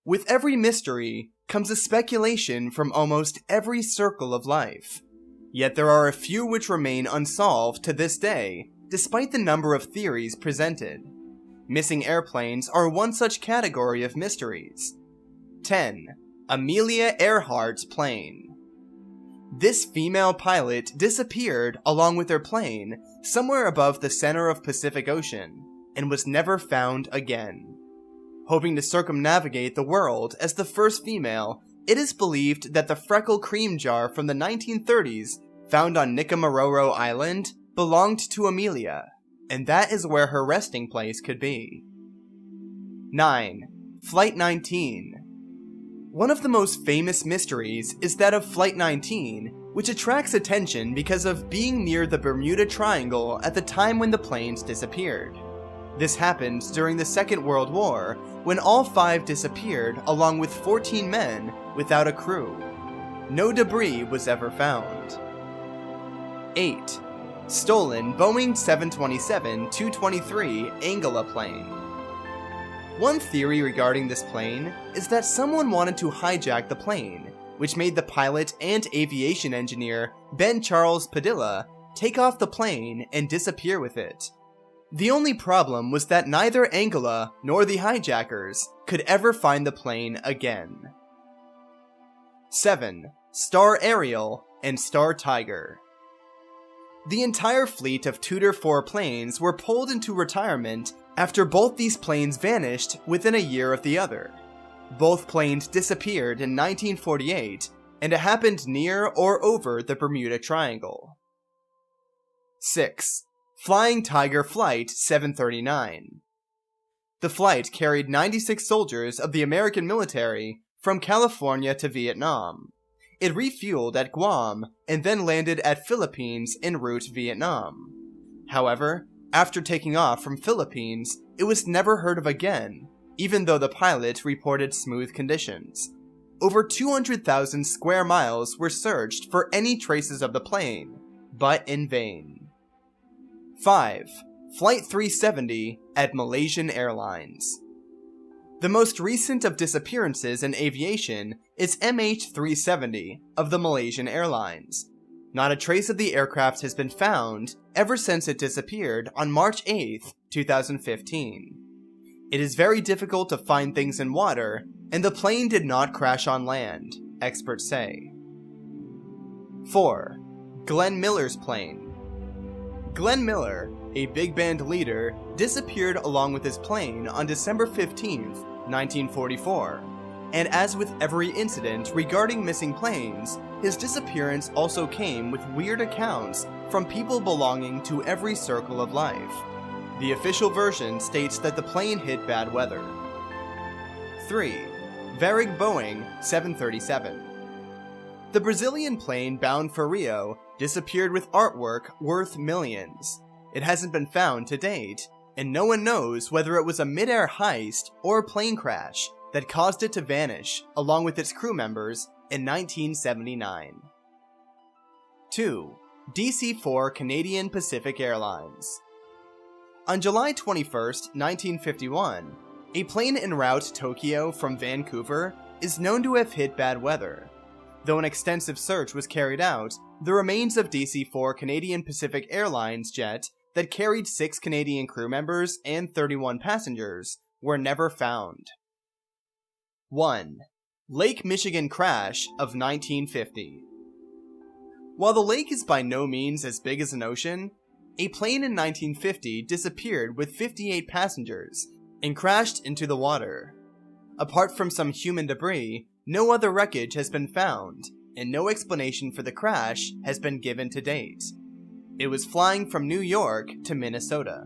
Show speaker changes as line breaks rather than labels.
With every mystery comes a speculation from almost every circle of life. Yet there are a few which remain unsolved to this day, despite the number of theories presented. Missing airplanes are one such category of mysteries. 10. Amelia Earhart's plane. This female pilot disappeared along with her plane somewhere above the center of Pacific Ocean and was never found again. Hoping to circumnavigate the world as the first female, it is believed that the Freckle cream jar from the 1930s found on Nikumaroro Island belonged to Amelia, and that is where her resting place could be. 9. Flight 19. One of the most famous mysteries is that of Flight 19, which attracts attention because of being near the Bermuda Triangle at the time when the planes disappeared. This happened during the Second World War, when all 5 disappeared along with 14 men without a crew. No debris was ever found. 8. Stolen Boeing 727-223 Angela plane. One theory regarding this plane is that someone wanted to hijack the plane, which made the pilot and aviation engineer Ben Charles Padilla take off the plane and disappear with it. The only problem was that neither Angela nor the hijackers could ever find the plane again. 7. Star Ariel and Star Tiger. The entire fleet of Tudor 4 planes were pulled into retirement after both these planes vanished within a year of the other. Both planes disappeared in 1948, and it happened near or over the Bermuda Triangle. 6. Flying Tiger Flight 739. The flight carried 96 soldiers of the American military from California to Vietnam. It refueled at Guam and then landed at Philippines en route Vietnam. However, after taking off from Philippines, it was never heard of again, even though the pilot reported smooth conditions. Over 200,000 square miles were searched for any traces of the plane, but in vain. 5. Flight 370 at Malaysian Airlines. The most recent of disappearances in aviation is MH370 of the Malaysian Airlines. Not a trace of the aircraft has been found ever since it disappeared on March 8, 2015. It is very difficult to find things in water, and the plane did not crash on land, experts say. 4. Glenn Miller's plane. Glenn Miller, a big band leader, disappeared along with his plane on December 15, 1944. And as with every incident regarding missing planes, his disappearance also came with weird accounts from people belonging to every circle of life. The official version states that the plane hit bad weather. 3. Varig Boeing 737. The Brazilian plane bound for Rio disappeared with artwork worth millions. It hasn't been found to date, and no one knows whether it was a mid-air heist or a plane crash that caused it to vanish along with its crew members in 1979. 2. DC-4 Canadian Pacific Airlines. On July 21, 1951, a plane en route to Tokyo from Vancouver is known to have hit bad weather. Though an extensive search was carried out, the remains of DC-4 Canadian Pacific Airlines jet that carried 6 Canadian crew members and 31 passengers were never found. 1. Lake Michigan crash of 1950. While the lake is by no means as big as an ocean, a plane in 1950 disappeared with 58 passengers and crashed into the water. Apart from some human debris, no other wreckage has been found, and no explanation for the crash has been given to date. It was flying from New York to Minnesota.